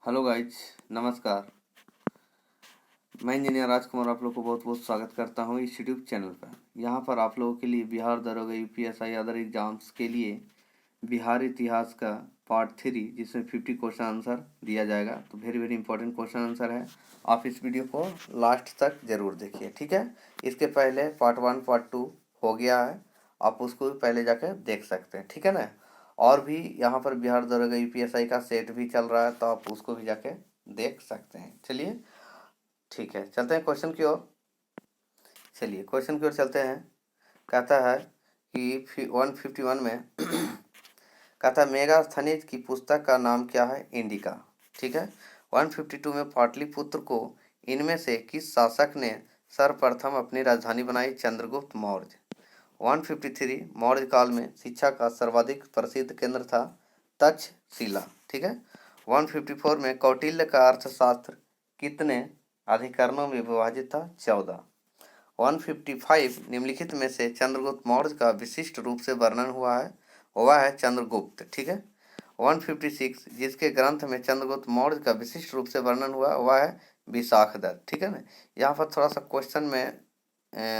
Hello guys, नमस्कार। मैं engineer राजकुमार आप लोग को बहुत बहुत स्वागत करता हूं इस यूट्यूब चैनल पर। यहां पर आप लोगों के लिए बिहार दरोगा यूपीएसआई अदर एग्जाम्स के लिए बिहार इतिहास का पार्ट 3 जिसमें 50 क्वेश्चन आंसर दिया जाएगा। तो very very important question answer है। आप इस वीडियो को लास्ट तक जरूर देखिए, ठीक है। इसके पहले पार्ट 1 पार्ट 2 हो गया है, आप उसको भी पहले जाकर देख सकते हैं, ठीक है ना। और भी यहाँ पर बिहार दरोगा यूपीएसआई का सेट भी चल रहा है, तो आप उसको भी जाके देख सकते हैं। चलिए ठीक है, चलते हैं क्वेश्चन की ओर। चलिए क्वेश्चन की ओर चलते हैं। कहता है कि 151 में कहता है मेगास्थनीज की पुस्तक का नाम क्या है? इंडिका, ठीक है। 152 में पाटलिपुत्र को इनमें से किस शासक ने सर्वप्रथम अपनी राजधानी बनाई? चंद्रगुप्त मौर्य। 153 मौर्य काल में शिक्षा का सर्वाधिक प्रसिद्ध केंद्र था तक्षशिला, ठीक है। 154 में कौटिल्य का अर्थशास्त्र कितने अधिकरणों में विभाजित था? 14। 155 निम्नलिखित में से चंद्रगुप्त मौर्य का विशिष्ट रूप से वर्णन हुआ है, वह है चंद्रगुप्त, ठीक है। 156 जिसके ग्रंथ में चंद्रगुप्त मौर्य का विशिष्ट रूप से वर्णन हुआ वह है विशाखदत्त, ठीक है ना। यहाँ पर थोड़ा सा क्वेश्चन में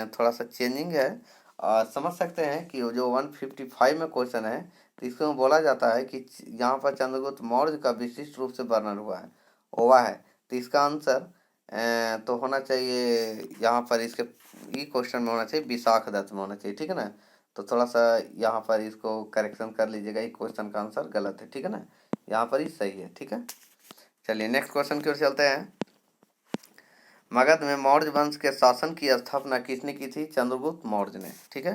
थोड़ा सा चेंजिंग है, समझ सकते हैं कि जो 155 में क्वेश्चन है तो इसमें बोला जाता है कि यहाँ पर चंद्रगुप्त मौर्य का विशिष्ट रूप से वर्णन हुआ है वह है, तो इसका आंसर तो होना चाहिए यहाँ पर इसके ये क्वेश्चन में होना चाहिए विशाखदत्त में होना चाहिए, ठीक है ना। तो थोड़ा सा यहाँ पर इसको करेक्शन कर लीजिएगा, ये क्वेश्चन का आंसर गलत है, ठीक है ना। यहाँ पर ही सही है, ठीक है। चलिए नेक्स्ट क्वेश्चन की ओर चलते हैं। मगध में मौर्य वंश के शासन की स्थापना किसने की थी? चंद्रगुप्त मौर्य ने, ठीक है।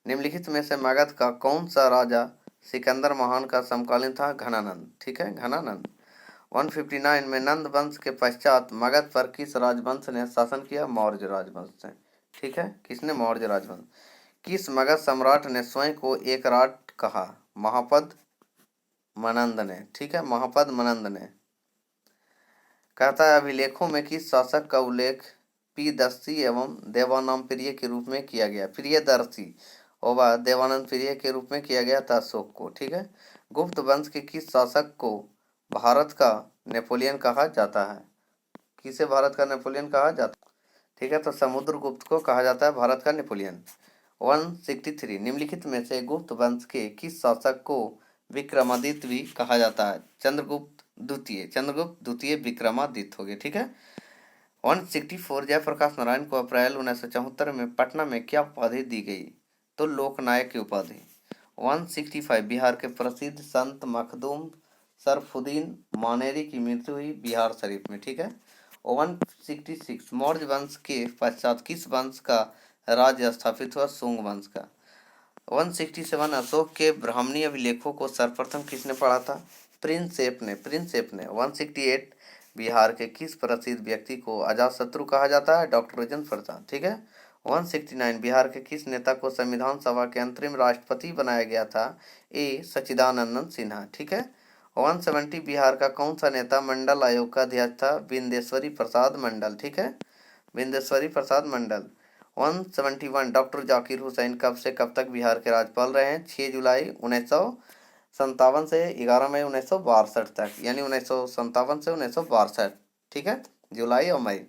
निम्नलिखित में से मगध का कौन सा राजा सिकंदर महान का समकालीन था? घनानंद, ठीक है, घनानंद। 159 में नंद वंश के पश्चात मगध पर किस राजवंश ने शासन किया? मौर्य राजवंश ने, ठीक है। किसने? मौर्य राजवंश। किस मगध सम्राट ने स्वयं को एक राट कहा? महापद मनंद ने, ठीक है, महापद मनंद ने। कहता है अभिलेखों में किस शासक का उल्लेख पीदस्सी एवं देवानंद प्रिय के रूप में किया गया? प्रियदर्शी और देवानंद प्रिय के रूप में किया गया था अशोक को, ठीक है। गुप्त वंश के किस शासक को भारत का नेपोलियन कहा जाता है? किसे भारत का नेपोलियन कहा जाता है? ठीक है, तो समुद्रगुप्त को कहा जाता है भारत का नेपोलियन। 163 निम्नलिखित में से गुप्त वंश के किस शासक को विक्रमादित्य भी कहा जाता है? चंद्रगुप्त द्वितीय विक्रमादित्य हो गए, ठीक है। 164 जयप्रकाश नारायण को अप्रैल 1974 में पटना में क्या उपाधि दी गई? तो लोकनायक की उपाधि। 165 बिहार के प्रसिद्ध संत मखदूम शरफुद्दीन मानेरी की मृत्यु हुई बिहार शरीफ में, ठीक है। 166 मौर्य वंश के पश्चात किस वंश का राज्य स्थापित हुआ? शुंग वंश का। 167 अशोक के ब्राह्मणी अभिलेखों को सर्वप्रथम किसने पढ़ा था? प्रिंसेप ने। 168 बिहार के किस प्रसिद्ध व्यक्ति को अजातशत्रु कहा जाता है? डॉक्टर राजेंद्र प्रसाद, ठीक है। 169 बिहार के किस नेता को संविधान सभा के अंतरिम राष्ट्रपति बनाया गया था? ए सच्चिदानंद सिन्हा, ठीक है। 170 बिहार का कौन सा नेता मंडल आयोग का अध्यक्ष था? बिंदेश्वरी प्रसाद मंडल, ठीक है, बिंदेश्वरी प्रसाद मंडल। 171 डॉक्टर जाकिर हुसैन कब से कब तक बिहार के राज्यपाल रहे हैं? 6 जुलाई 1957 से 11 मई 1962 तक, यानी 1957 से 1962, ठीक है, जुलाई और मई।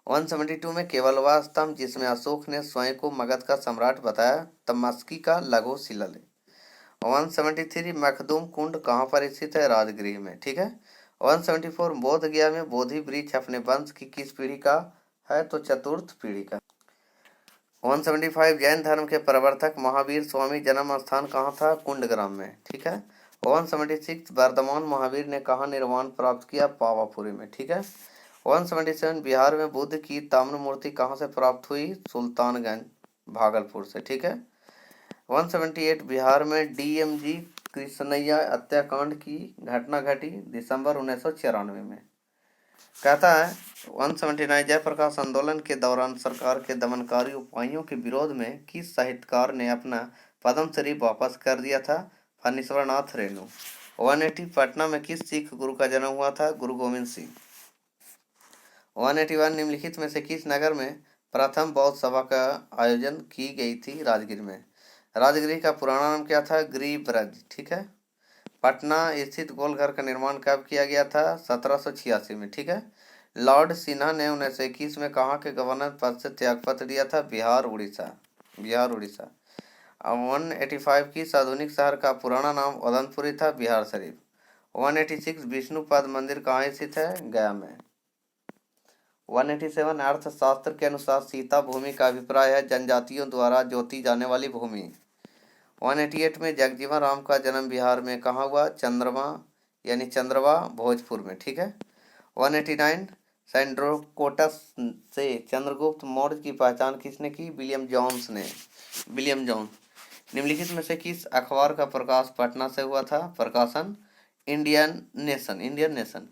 172 में केवल वह स्तंभ जिसमें अशोक ने स्वयं को मगध का सम्राट बताया तमस्की का लघु शिलालेख। 173 मखदूम कुंड कहाँ पर स्थित है? राजगृह में, ठीक है। 174 बोध गया में बोधि वृक्ष अपने वंश की किस पीढ़ी का है? तो चतुर्थ पीढ़ी का। 175 जैन धर्म के प्रवर्तक महावीर स्वामी जन्म स्थान कहाँ था? कुंडग्राम में, ठीक है। 176 वर्धमान महावीर ने कहाँ निर्वाण प्राप्त किया? पावापुरी में, ठीक है। 177 बिहार में बुद्ध की ताम्र मूर्ति कहाँ से प्राप्त हुई? सुल्तानगंज भागलपुर से, ठीक है। 178 बिहार में डीएमजी कृष्णैया हत्याकांड की घटना घटी दिसंबर 1994 में। कहता है 179 जयप्रकाश आंदोलन के दौरान सरकार के दमनकारी उपायों के विरोध में किस साहित्यकार ने अपना पद्मश्री वापस कर दिया था? फणीश्वर नाथ रेणु। 180 पटना में किस सिख गुरु का जन्म हुआ था? गुरु गोविंद सिंह। 181 निम्नलिखित में से किस नगर में प्रथम बौद्ध सभा का आयोजन की गई थी? राजगीर में। राजगीर का पुराना नाम क्या था? गिरिब्रज, ठीक है। पटना स्थित गोलघर का निर्माण कब किया गया था? 1786 में। ठीक है। लॉर्ड सिन्हा ने 1921 में कहाँ के गवर्नर पद से त्यागपत्र दिया था? बिहार उड़ीसा। 185 की आधुनिक शहर का पुराना नाम उदनपुरी था, बिहार शरीफ। 186 विष्णुपद मंदिर कहाँ स्थित है? गया में। 187 अर्थशास्त्र के अनुसार सीता भूमि का अभिप्राय है जनजातियों द्वारा जोती जाने वाली भूमि। 188 में जगजीवन राम का जन्म बिहार में कहाँ हुआ? चंद्रवा भोजपुर में। ठीक है। 189 सैंड्रोकोटस से चंद्रगुप्त मौर्य की पहचान किसने की? विलियम जोन्स ने। निम्नलिखित में से किस अखबार का प्रकाश पटना से हुआ था? प्रकाशन इंडियन नेशन।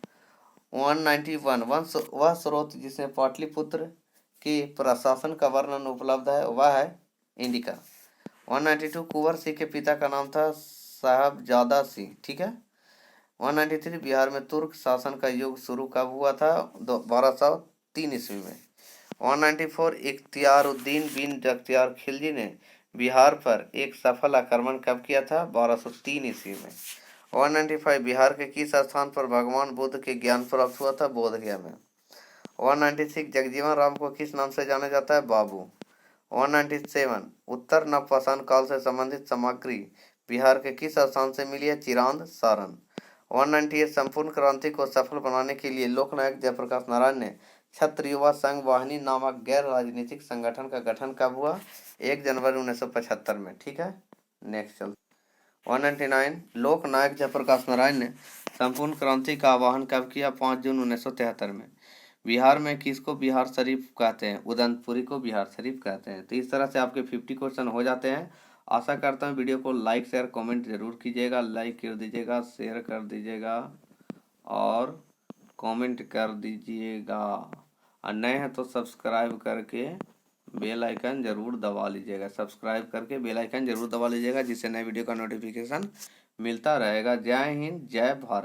191 वह स्रोत जिसमें पाटलिपुत्र के प्रशासन का वर्णन उपलब्ध है वह है इंडिका। 192 कुंवर सिंह के पिता का नाम था साहबजादा सिंह। ठीक है। 193 बिहार में तुर्क शासन का युग शुरू कब हुआ था? 1203 ईस्वी में। 194 इख्तियारुद्दीन बिन बख्तियार खिलजी ने बिहार पर एक सफल आक्रमण कब किया था? 1203 ईस्वी में। 195 बिहार के किस स्थान पर भगवान बुद्ध के ज्ञान प्राप्त हुआ था? बोधगया में। 196 जगजीवन राम को किस नाम से जाना जाता है? बाबू। 197 उत्तर नवपाषाण काल से संबंधित सामग्री बिहार के किस स्थान से मिली है? चिरांद, सारण। 198 संपूर्ण क्रांति को सफल बनाने के लिए लोकनायक जयप्रकाश नारायण ने छत्र युवा संघ वाहिनी नामक गैर राजनीतिक संगठन का गठन कब हुआ? 1 जनवरी 1975 में। ठीक है। नेक्स्ट चल 199 लोक नायक जयप्रकाश नारायण ने संपूर्ण क्रांति का आह्वान कब किया? 5 जून 1973 में। बिहार में किसको बिहार शरीफ कहते हैं? उदनपुरी को बिहार शरीफ कहते हैं। तो इस तरह से आपके 50 क्वेश्चन हो जाते हैं। आशा करता हूँ वीडियो को लाइक शेयर कमेंट जरूर कीजिएगा। लाइक कर दीजिएगा, शेयर कर दीजिएगा और कमेंट कर दीजिएगा। और नए हैं तो सब्सक्राइब करके बेल आइकन जरूर दबा लीजिएगा। जिससे नए वीडियो का नोटिफिकेशन मिलता रहेगा। जय हिंद, जय भारत।